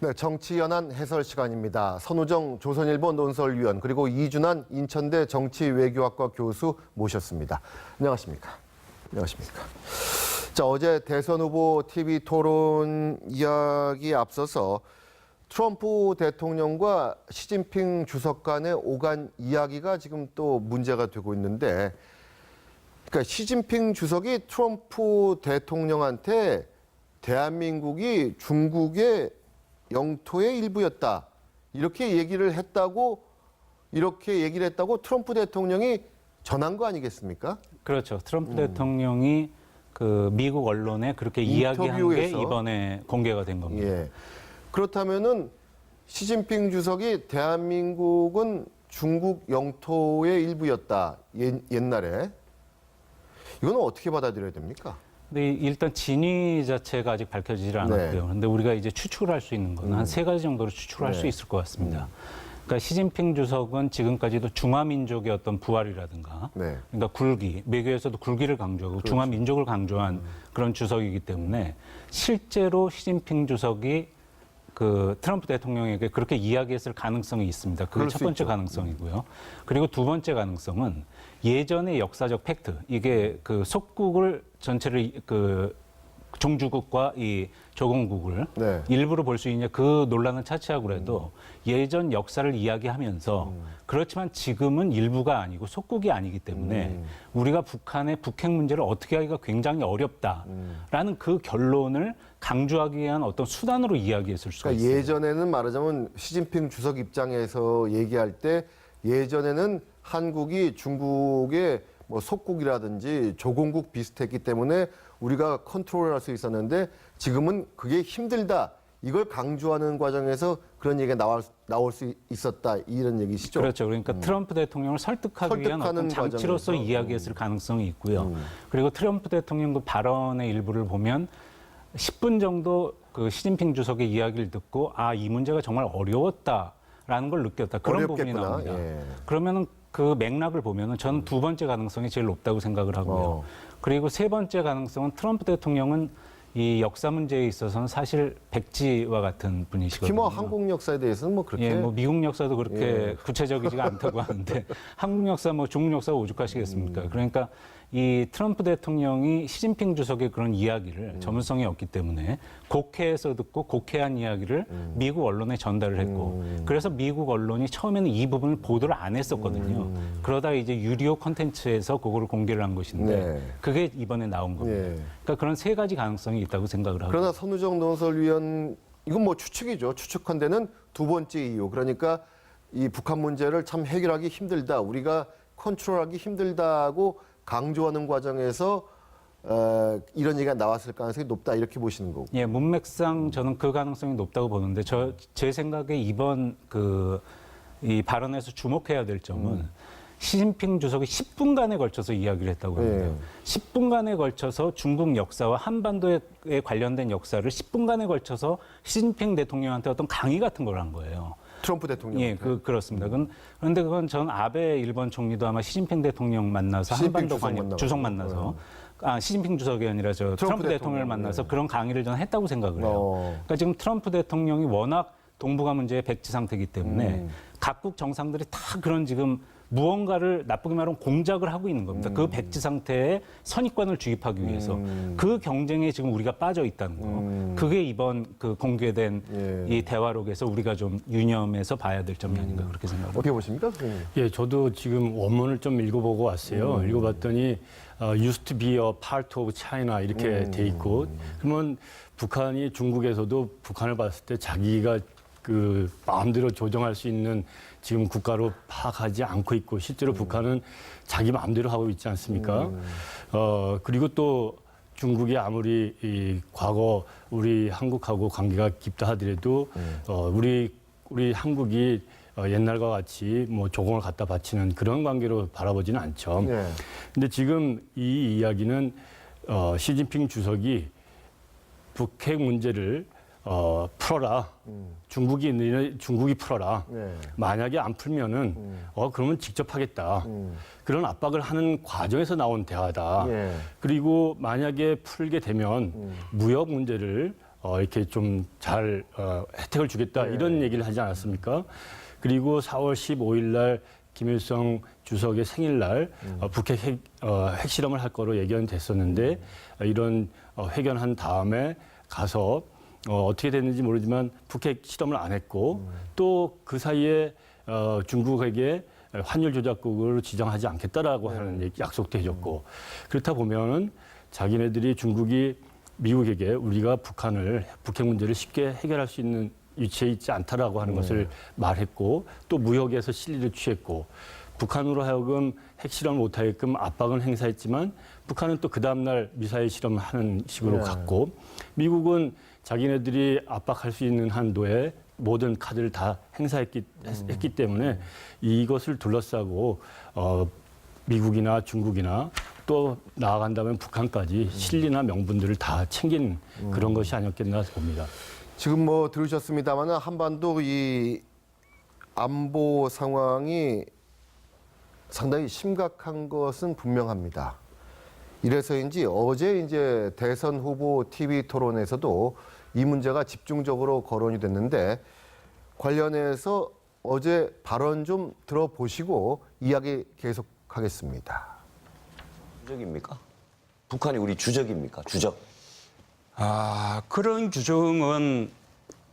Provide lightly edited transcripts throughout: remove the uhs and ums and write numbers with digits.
네, 정치연한 해설 시간입니다. 선우정 조선일보 논설위원 그리고 이준환 인천대 정치외교학과 교수 모셨습니다. 안녕하십니까? 안녕하십니까? 자, 어제 대선 후보 TV 토론 이야기에 앞서서 트럼프 대통령과 시진핑 주석 간의 오간 이야기가 지금 또 문제가 되고 있는데, 그러니까 시진핑 주석이 트럼프 대통령한테 대한민국이 중국의 영토의 일부였다, 이렇게 얘기를 했다고 트럼프 대통령이 전한 거 아니겠습니까? 그렇죠. 트럼프 대통령이 그 미국 언론에 그렇게 이야기한 게 이번에 공개가 된 겁니다. 예. 그렇다면은 시진핑 주석이 대한민국은 중국 영토의 일부였다, 옛날에. 이거는 어떻게 받아들여야 됩니까? 근데 일단 진위 자체가 아직 밝혀지질 않았고요. 그런데 우리가 이제 추측을 할 수 있는 건 한 세 가지 정도로 추측을 할 수 있을 것 같습니다. 그러니까 시진핑 주석은 지금까지도 중화민족의 어떤 부활이라든가, 그러니까 굴기, 외교에서도 굴기를 강조하고 그렇죠. 중화민족을 강조한 그런 주석이기 때문에 실제로 시진핑 주석이 그 트럼프 대통령에게 그렇게 이야기했을 가능성이 있습니다. 그게 첫 번째 가능성이고요. 그리고 두 번째 가능성은 예전의 역사적 팩트, 이게 그 속국을 전체를 그 종주국과 이 조공국을 일부로 볼 수 있냐, 그 논란은 차치하고라도 예전 역사를 이야기하면서 그렇지만 지금은 일부가 아니고 속국이 아니기 때문에 우리가 북한의 북핵 문제를 어떻게 하기가 굉장히 어렵다라는 그 결론을 강조하기 위한 어떤 수단으로 이야기했을 수가 있어요. 예전에는 말하자면 시진핑 주석 입장에서 얘기할 때, 예전에는 한국이 중국의 뭐 속국이라든지 조공국 비슷했기 때문에 우리가 컨트롤할 수 있었는데 지금은 그게 힘들다, 이걸 강조하는 과정에서 그런 얘기가 나올 수 있었다, 이런 얘기시죠? 그렇죠. 그러니까 트럼프 대통령을 설득하기 위한 어떤 장치로서 이야기했을 가능성이 있고요. 그리고 트럼프 대통령 그 발언의 일부를 보면 10분 정도 그 시진핑 주석의 이야기를 듣고 이 문제가 정말 어려웠다라는 걸 느꼈다, 그런 부분이 나옵니다. 그러면은 그 맥락을 보면은 저는 두 번째 가능성이 제일 높다고 생각을 하고요. 그리고 세 번째 가능성은 트럼프 대통령은 이 역사 문제에 있어서는 사실 백지와 같은 분이시거든요. 특히 뭐 한국 역사에 대해서는 뭐 그렇게 뭐 미국 역사도 그렇게 구체적이지가 않다고 하는데 한국 역사, 뭐 중국 역사가 오죽하시겠습니까? 그러니까 이 트럼프 대통령이 시진핑 주석의 그런 이야기를 전문성이 없기 때문에 곡해해서 듣고 곡해한 이야기를 미국 언론에 전달을 했고, 그래서 미국 언론이 처음에는 이 부분을 보도를 안 했었거든요. 그러다 이제 유료 콘텐츠에서 그거를 공개를 한 것인데 그게 이번에 나온 겁니다. 그러니까 그런 세 가지 가능성이 있다고 생각을 하고. 그러나 선우정 논설위원, 이건 뭐 추측이죠. 추측컨대는 두 번째 이유, 그러니까 이 북한 문제를 참 해결하기 힘들다, 우리가 컨트롤하기 힘들다고 강조하는 과정에서 이런 얘기가 나왔을 가능성이 높다, 이렇게 보시는 거고. 문맥상 저는 그 가능성이 높다고 보는데, 제 생각에 이번 이 발언에서 주목해야 될 점은 시진핑 주석이 10분간에 걸쳐서 이야기를 했다고 합니다. 10분간에 걸쳐서 중국 역사와 한반도에 관련된 역사를 10분간에 걸쳐서 시진핑 대통령한테 어떤 강의 같은 걸 한 거예요. 트럼프 대통령. 그렇습니다. 그런데 그건 전 아베 일본 총리도 아마 시진핑 대통령 만나서 한반도 주석 만나서 시진핑 주석이 아니라 트럼프 대통령을 만나서 그런 강의를 저는 했다고 생각을 해요. 그러니까 지금 트럼프 대통령이 워낙 동북아 문제의 백지 상태이기 때문에 각국 정상들이 다 그런 지금 무언가를 나쁘게 말하면 공작을 하고 있는 겁니다. 그 백지 상태에 선입관을 주입하기 위해서 그 경쟁에 지금 우리가 빠져 있다는 거. 그게 이번 그 공개된 이 대화록에서 우리가 좀 유념해서 봐야 될 점이 아닌가, 그렇게 생각합니다. 어떻게 보십니까, 선생님? 저도 지금 원문을 좀 읽어보고 왔어요. 읽어봤더니 used to be a part of China 이렇게 돼 있고, 그러면 북한이 중국에서도 북한을 봤을 때 자기가 그 마음대로 조정할 수 있는 지금 국가로 파악하지 않고 있고, 실제로 북한은 자기 마음대로 하고 있지 않습니까? 그리고 또 중국이 아무리 이 과거 우리 한국하고 관계가 깊다 하더라도 우리 한국이 옛날과 같이 뭐 조공을 갖다 바치는 그런 관계로 바라보지는 않죠. 근데 지금 이 이야기는 시진핑 주석이 북핵 문제를 풀어라. 중국이 풀어라. 만약에 안 풀면은 그러면 직접 하겠다. 그런 압박을 하는 과정에서 나온 대화다. 그리고 만약에 풀게 되면 무역 문제를 이렇게 좀 잘 혜택을 주겠다 이런 얘기를 하지 않았습니까? 그리고 4월 15일 날 김일성 주석의 생일날 북핵 핵실험을 할 거로 예견이 됐었는데 이런 회견한 다음에 가서 어떻게 됐는지 모르지만 북핵 실험을 안 했고 또 그 사이에 중국에게 환율 조작국으로 지정하지 않겠다라고 하는 약속도 해줬고 그렇다 보면은 자기네들이 중국이 미국에게 우리가 북핵 문제를 쉽게 해결할 수 있는 위치에 있지 않다라고 하는 것을 말했고 또 무역에서 실리를 취했고 북한으로 하여금 핵실험을 못하게끔 압박은 행사했지만 북한은 또 그 다음날 미사일 실험을 하는 식으로 갔고 미국은 자기네들이 압박할 수 있는 한도에 모든 카드를 다 행사했기 때문에 이것을 둘러싸고 미국이나 중국이나 또 나아간다면 북한까지 실리나 명분들을 다 챙긴 그런 것이 아니었겠나 봅니다. 지금 뭐 들으셨습니다만 한반도 이 안보 상황이 상당히 심각한 것은 분명합니다. 이래서인지 어제 이제 대선 후보 TV 토론에서도 이 문제가 집중적으로 거론이 됐는데 관련해서 어제 발언 좀 들어보시고 이야기 계속하겠습니다. 주적입니까? 북한이 우리 주적입니까? 주적. 그런 규정은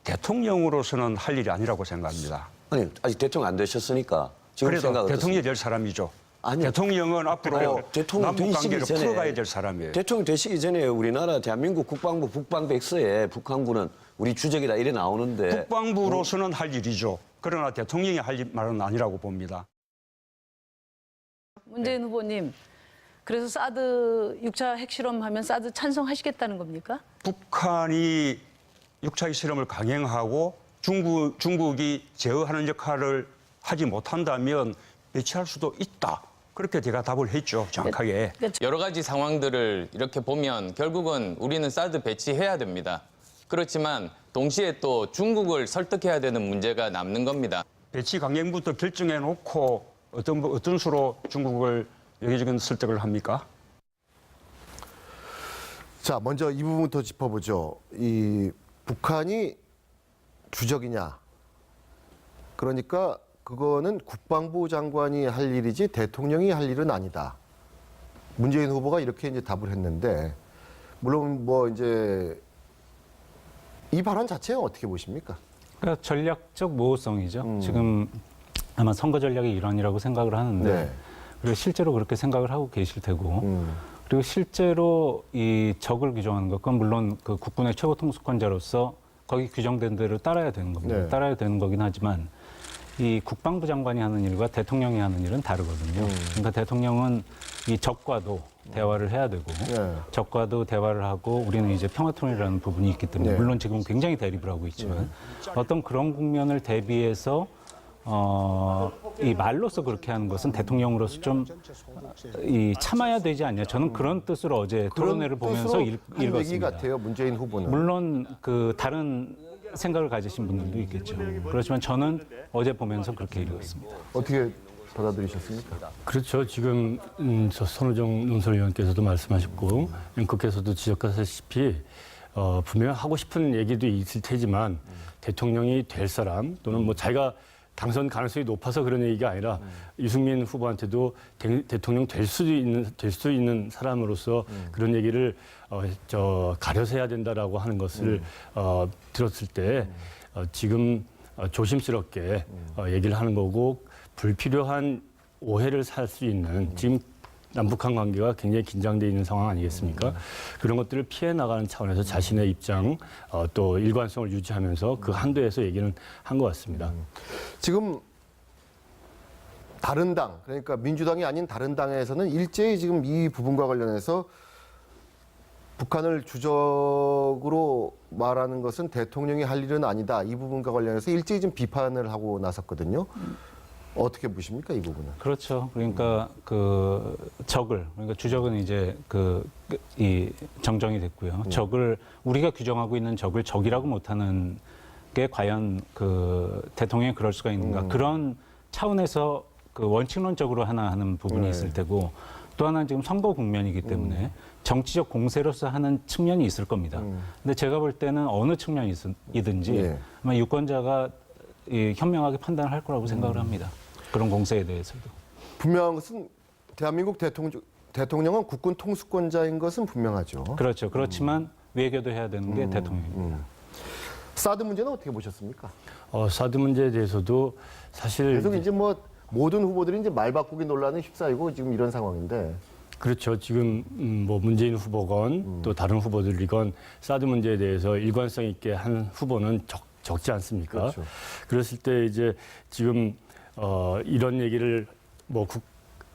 대통령으로서는 할 일이 아니라고 생각합니다. 아니, 아직 대통령 안 되셨으니까 지금 그래도 생각 대통령이 어떻습니까? 될 사람이죠. 아니요. 대통령은 앞으로 아니요, 대통령 남북 관계를 되시기 전에 풀어가야 될 사람이에요. 대통령 되시기 전에 우리나라 대한민국 국방부 북방백서에 북한군은 우리 주적이다 이래 나오는데 국방부로서는 할 일이죠. 그러나 대통령이 할 말은 아니라고 봅니다. 문재인 후보님, 그래서 사드 6차 핵실험하면 사드 찬성하시겠다는 겁니까? 북한이 6차 실험을 강행하고 중국이 제어하는 역할을 하지 못한다면 배치할 수도 있다. 그렇게 제가 답을 했죠, 정확하게. 여러 가지 상황들을 이렇게 보면 결국은 우리는 사드 배치해야 됩니다. 그렇지만 동시에 또 중국을 설득해야 되는 문제가 남는 겁니다. 배치 강행부터 결정해 놓고 어떤 수로 중국을 여기저기 설득을 합니까? 자, 먼저 이 부분부터 짚어보죠. 이 북한이 주적이냐? 그러니까 그거는 국방부 장관이 할 일이지 대통령이 할 일은 아니다. 문재인 후보가 이렇게 이제 답을 했는데, 물론 뭐 이제 이 발언 자체는 어떻게 보십니까? 그러니까 전략적 모호성이죠. 지금 아마 선거 전략의 일환이라고 생각을 하는데 네. 그리고 실제로 그렇게 생각을 하고 계실 테고 그리고 실제로 이 적을 규정하는 것, 그건 물론 그 국군의 최고 통수권자로서 거기 규정된 대로 따라야 되는 겁니다. 네. 따라야 되는 거긴 하지만 이 국방부 장관이 하는 일과 대통령이 하는 일은 다르거든요. 그러니까 대통령은 이 적과도 대화를 해야 되고 네. 적과도 대화를 하고 우리는 이제 평화통일이라는 부분이 있기 때문에 네. 물론 지금 굉장히 대립을 하고 있지만 어떤 그런 국면을 대비해서 이 말로서 그렇게 하는 것은 대통령으로서 좀 이 참아야 되지 않냐. 저는 그런 뜻으로 어제 토론회를 보면서 뜻으로 한 얘기 읽었습니다. 같아요, 문재인 후보는. 물론 그 다른 생각을 가지신 분들도 있겠죠. 그렇지만 저는 어제 보면서 그렇게 읽었습니다. 어떻게 받아들이셨습니까? 그렇죠. 지금 저 손호정 논설위원께서도 말씀하셨고 앵커께서도 지적하셨다시피 분명 하고 싶은 얘기도 있을 테지만 대통령이 될 사람 또는 뭐 자기가 당선 가능성이 높아서 그런 얘기가 아니라 유승민 후보한테도 대통령 될 수도 있는 사람으로서 그런 얘기를 가려서 해야 된다라고 하는 것을 들었을 때 지금 조심스럽게 얘기를 하는 거고 불필요한 오해를 살 수 있는 지금 남북한 관계가 굉장히 긴장돼 있는 상황 아니겠습니까? 그런 것들을 피해 나가는 차원에서 자신의 입장 또 일관성을 유지하면서 그 한도에서 얘기는 한 것 같습니다. 지금 다른 당, 그러니까 민주당이 아닌 다른 당에서는 일제히 지금 이 부분과 관련해서 북한을 주적으로 말하는 것은 대통령이 할 일은 아니다. 이 부분과 관련해서 일제히 좀 비판을 하고 나섰거든요. 어떻게 보십니까, 이 부분은? 그렇죠. 그러니까 그 적을, 그러니까 주적은 이제 이 정정이 됐고요. 적을 우리가 규정하고 있는 적을 적이라고 못하는 게 과연 그 대통령이 그럴 수가 있는가? 그런 차원에서 그 원칙론적으로 하나 하는 부분이 있을 테고 또 하나는 지금 선거 국면이기 때문에 정치적 공세로서 하는 측면이 있을 겁니다. 근데 제가 볼 때는 어느 측면이든지 예. 아마 유권자가 현명하게 판단을 할 거라고 생각을 합니다. 그런 공세에 대해서도. 분명한 것은 대한민국 대통령은 국군 통수권자인 것은 분명하죠. 그렇죠. 그렇지만 외교도 해야 되는 게 대통령입니다. 사드 문제는 어떻게 보셨습니까? 사드 문제에 대해서도 사실 계속 이제 뭐 모든 후보들이 이제 말 바꾸기 논란에 휩싸이고 지금 이런 상황인데. 그렇죠. 지금 뭐 문재인 후보건 또 다른 후보들이건 사드 문제에 대해서 일관성 있게 한 후보는 적지 않습니까? 그렇죠. 그랬을 때 이제 지금 이런 얘기를 뭐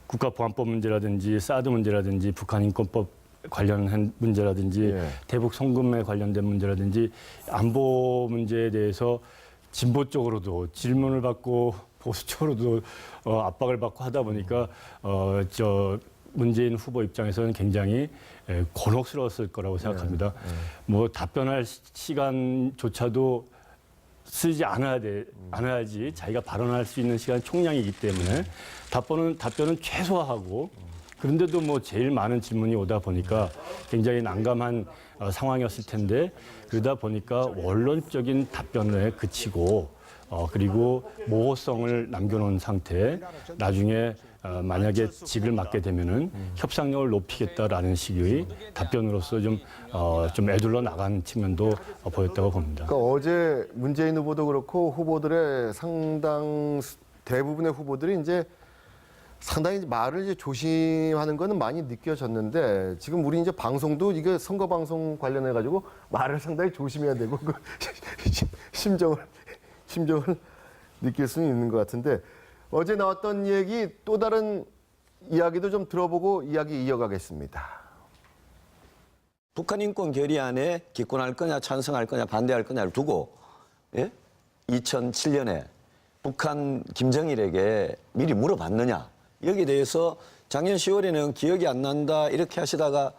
국가보안법 문제라든지 사드 문제라든지 북한 인권법 관련한 문제라든지 예. 대북 송금에 관련된 문제라든지 안보 문제에 대해서 진보 쪽으로도 질문을 받고 보수 쪽으로도 압박을 받고 하다 보니까 문재인 후보 입장에서는 굉장히 곤혹스러웠을 거라고 생각합니다. 뭐 답변할 시간조차도 쓰지 않아야지 자기가 발언할 수 있는 시간 총량이기 때문에 답변은 최소화하고 그런데도 뭐 제일 많은 질문이 오다 보니까 굉장히 난감한 상황이었을 텐데 그러다 보니까 원론적인 답변에 그치고 그리고 모호성을 남겨놓은 상태 나중에 만약에 직을 맡게 되면은 협상력을 높이겠다라는 식의 답변으로서 좀 애둘러 나간 측면도 보였다고 봅니다. 그러니까 어제 문재인 후보도 그렇고 후보들의 대부분의 후보들이 이제 상당히 말을 이제 조심하는 거는 많이 느껴졌는데 지금 우리 이제 방송도 이게 선거 방송 관련해 가지고 말을 상당히 조심해야 되고 그 심정을 느낄 수는 있는 것 같은데 어제 나왔던 얘기 또 다른 이야기도 좀 들어보고 이야기 이어가겠습니다. 북한 인권 결의안에 기권할 거냐 찬성할 거냐 반대할 거냐를 두고 2007년에 북한 김정일에게 미리 물어봤느냐. 여기에 대해서 작년 10월에는 기억이 안 난다 이렇게 하시다가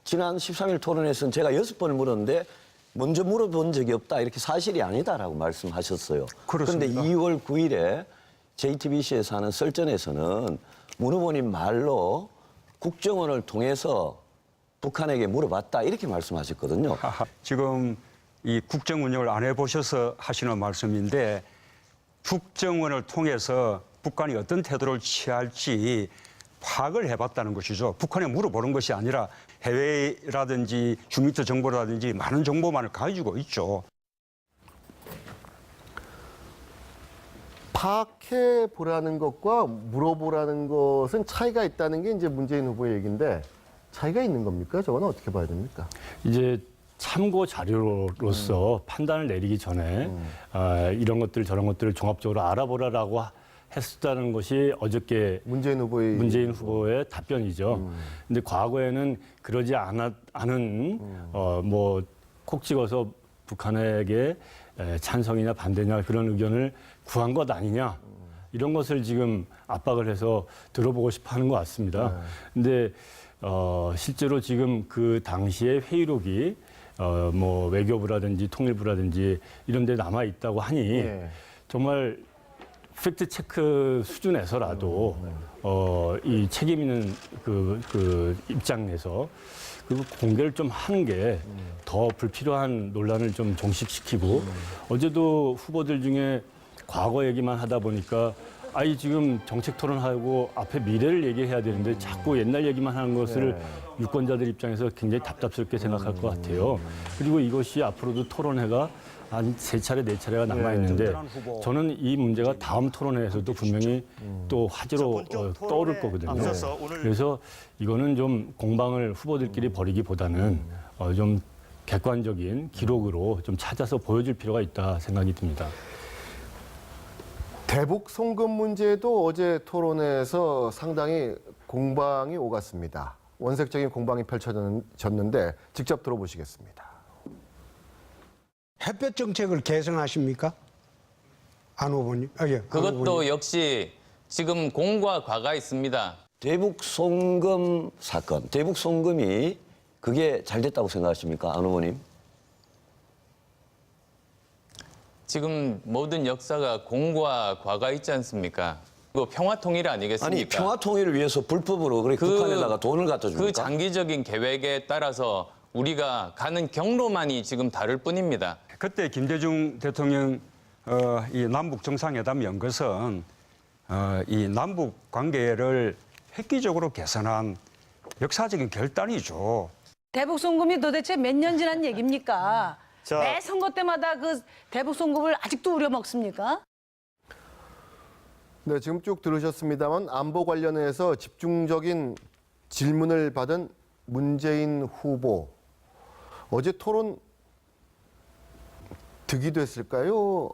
지난 13일 토론에서는 제가 6번을 물었는데 먼저 물어본 적이 없다 이렇게 사실이 아니다라고 말씀하셨어요. 그런데 그렇습니다. 2월 9일에 JTBC에서 하는 설전에서는 문 후보님 말로 국정원을 통해서 북한에게 물어봤다 이렇게 말씀하셨거든요. 지금 이 국정 운영을 안 해보셔서 하시는 말씀인데 국정원을 통해서 북한이 어떤 태도를 취할지 파악을 해봤다는 것이죠. 북한에 물어보는 것이 아니라 해외라든지 주민터 정보라든지 많은 정보만을 가지고 있죠. 파악해 보라는 것과 물어보라는 것은 차이가 있다는 게 이제 문재인 후보의 얘기인데 차이가 있는 겁니까? 저거는 어떻게 봐야 됩니까? 이제 참고 자료로서 판단을 내리기 전에 이런 것들 저런 것들을 종합적으로 알아보라라고 했었다는 것이 어저께 문재인 후보의 답변이죠. 근데 과거에는 그러지 않은 뭐 콕 찍어서 북한에게 찬성이냐 반대냐 그런 의견을 구한 것 아니냐 이런 것을 지금 압박을 해서 들어보고 싶어 하는 것 같습니다. 근데 실제로 지금 그 당시의 회의록이 뭐 외교부라든지 통일부라든지 이런 데 남아 있다고 하니 정말 팩트 체크 수준에서라도 이 책임 있는 그 입장에서 그 공개를 좀 하는 게 더 불필요한 논란을 좀 종식시키고 어제도 후보들 중에 과거 얘기만 하다 보니까 지금 정책 토론하고 앞에 미래를 얘기해야 되는데 자꾸 옛날 얘기만 하는 것을 유권자들 입장에서 굉장히 답답스럽게 생각할 것 같아요. 그리고 이것이 앞으로도 토론회가 한 3차례, 4차례가 남아있는데 저는 이 문제가 다음 토론회에서도 분명히 또 화제로 떠오를 거거든요. 그래서 이거는 좀 공방을 후보들끼리 벌이기보다는 좀 객관적인 기록으로 좀 찾아서 보여줄 필요가 있다 생각이 듭니다. 대북 송금 문제도 어제 토론회에서 상당히 공방이 오갔습니다. 원색적인 공방이 펼쳐졌는데 직접 들어보시겠습니다. 햇볕 정책을 개선하십니까? 안 후보님? 그것도 역시 지금 공과 과가 있습니다. 대북 송금 사건, 대북 송금이 그게 잘 됐다고 생각하십니까, 안 후보님? 지금 모든 역사가 공과 과가 있지 않습니까? 그 평화 통일 아니겠습니까? 아니 평화 통일을 위해서 불법으로 그렇게 북한에다가 돈을 갖다 줍니까? 그 장기적인 계획에 따라서 우리가 가는 경로만이 지금 다를 뿐입니다. 그때 김대중 대통령 이 남북 정상회담 연 것은 이 남북 관계를 획기적으로 개선한 역사적인 결단이죠. 대북 송금이 도대체 몇 년 지난 얘기입니까? 매 선거 때마다 그 대북 송금을 아직도 우려먹습니까? 네, 지금 쭉 들으셨습니다만 안보 관련해서 집중적인 질문을 받은 문재인 후보. 어제 토론 득이 됐을까요?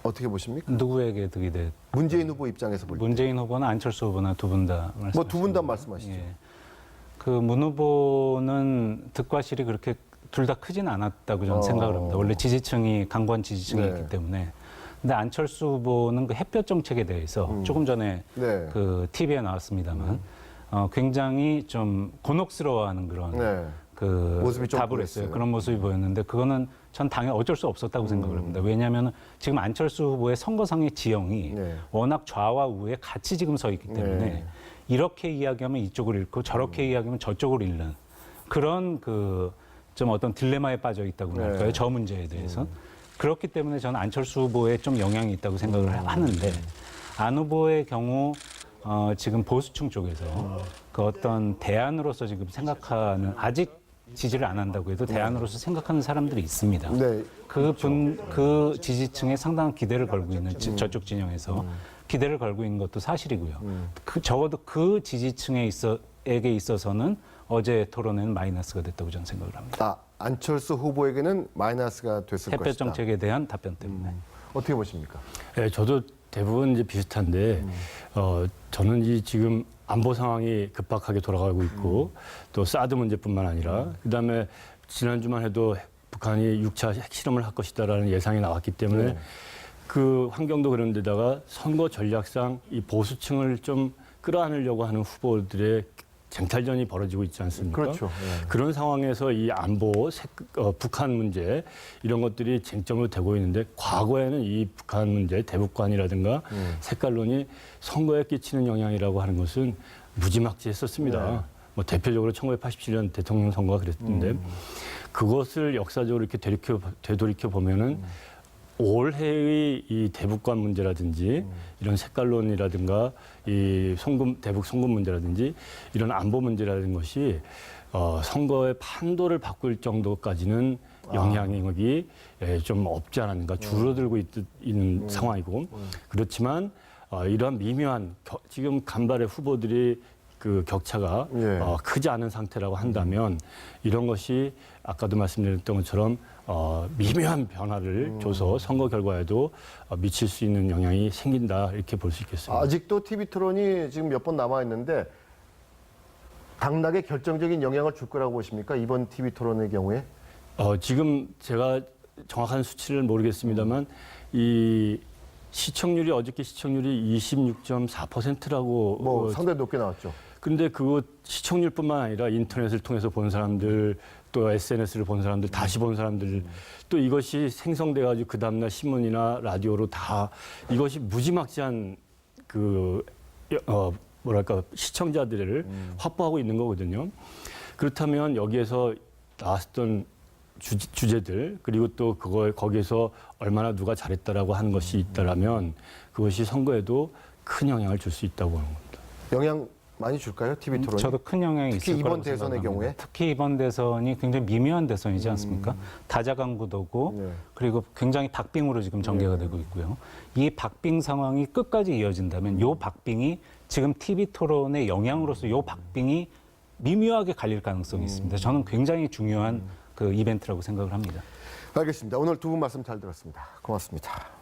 어떻게 보십니까? 누구에게 득이 됐? 문재인 후보 입장에서 볼 때. 문재인 후보나 안철수 후보나 두 분 다 말씀. 뭐 두 분 다 말씀하시죠. 그 문 후보는 득과 실이 그렇게 둘 다 크진 않았다고 저는 생각을 합니다. 원래 지지층이 강관 지지층이 네. 있기 때문에. 근데 안철수 후보는 그 햇볕 정책에 대해서 조금 전에 네. 그 TV에 나왔습니다만 굉장히 좀 곤혹스러워하는 그런 네. 그 모습이 좀 답을 보였어요. 했어요. 그런 모습이 보였는데 그거는 전 당연히 어쩔 수 없었다고 생각을 합니다. 왜냐하면 지금 안철수 후보의 선거상의 지형이 네. 워낙 좌와 우에 같이 지금 서 있기 때문에 네. 이렇게 이야기하면 이쪽을 잃고 저렇게 이야기하면 저쪽을 잃는 그런 그 좀 어떤 딜레마에 빠져 있다고 할까요? 네. 저 문제에 대해서. 그렇기 때문에 저는 안철수 후보에 좀 영향이 있다고 생각을 하는데 안 후보의 경우 지금 보수층 쪽에서 그 어떤 대안으로서 지금 생각하는 아직 지지를 안 한다고 해도 대안으로서 생각하는 사람들이 있습니다. 네. 그 지지층에 상당한 기대를 걸고 있는 저쪽 진영에서 기대를 걸고 있는 것도 사실이고요. 적어도 그 지지층에게 있어서는 어제 토론회는 마이너스가 됐다고 저는 생각을 합니다. 아, 안철수 후보에게는 마이너스가 됐을 햇볕 것이다. 정책에 대한 답변 때문에. 어떻게 보십니까? 네, 저도 대부분 이제 비슷한데 저는 이 지금 안보 상황이 급박하게 돌아가고 있고 또 사드 문제뿐만 아니라 그다음에 지난주만 해도 북한이 6차 핵실험을 할 것이다라는 예상이 나왔기 때문에 그 환경도 그런 데다가 선거 전략상 이 보수층을 좀 끌어안으려고 하는 후보들의 쟁탈전이 벌어지고 있지 않습니까? 그렇죠. 네. 그런 상황에서 이 안보, 북한 문제 이런 것들이 쟁점으로 되고 있는데 과거에는 이 북한 문제, 대북관이라든가 색깔론이 선거에 끼치는 영향이라고 하는 것은 무지막지했었습니다. 뭐 대표적으로 1987년 대통령 선거가 그랬는데 그것을 역사적으로 이렇게 되돌이켜 보면은 올해의 이 대북관 문제라든지 이런 색깔론이라든가 이 대북 송금 문제라든지 이런 안보 문제라는 것이 선거의 판도를 바꿀 정도까지는 영향력이 좀 없지 않았는가 줄어들고 있는 상황이고 그렇지만 이러한 미묘한 지금 간발의 후보들이 그 격차가 크지 않은 상태라고 한다면 이런 것이 아까도 말씀드렸던 것처럼 미묘한 변화를 줘서 선거 결과에도 미칠 수 있는 영향이 생긴다 이렇게 볼 수 있겠습니다. 아직도 TV 토론이 지금 몇 번 남아 있는데 당락에 결정적인 영향을 줄 거라고 보십니까? 이번 TV 토론의 경우에? 지금 제가 정확한 수치를 모르겠습니다만 이 시청률이 어저께 시청률이 26.4%라고 뭐 상당히 높게 나왔죠. 근데 그거 시청률뿐만 아니라 인터넷을 통해서 본 사람들 또 SNS를 본 사람들 다시 본 사람들 또 이것이 생성돼 가지고 그 다음날 신문이나 라디오로 다 이것이 무지막지한 그 뭐랄까 시청자들을 확보하고 있는 거거든요. 그렇다면 여기에서 나왔던 주제들 그리고 또 거기에서 얼마나 누가 잘했다라고 하는 것이 있다라면 그것이 선거에도 큰 영향을 줄 수 있다고 하는 겁니다. 영향 많이 줄까요? TV 토론이? 저도 큰 영향이 특히 있을 이번 거라고 대선의 생각합니다. 경우에? 특히 이번 대선이 굉장히 미묘한 대선이지 않습니까? 다자간 구도고 네. 그리고 굉장히 박빙으로 지금 전개가 되고 있고요. 이 박빙 상황이 끝까지 이어진다면 요 박빙이 지금 TV 토론의 영향으로서 요 박빙이 미묘하게 갈릴 가능성이 있습니다. 저는 굉장히 중요한 그 이벤트라고 생각을 합니다. 알겠습니다. 오늘 두 분 말씀 잘 들었습니다. 고맙습니다.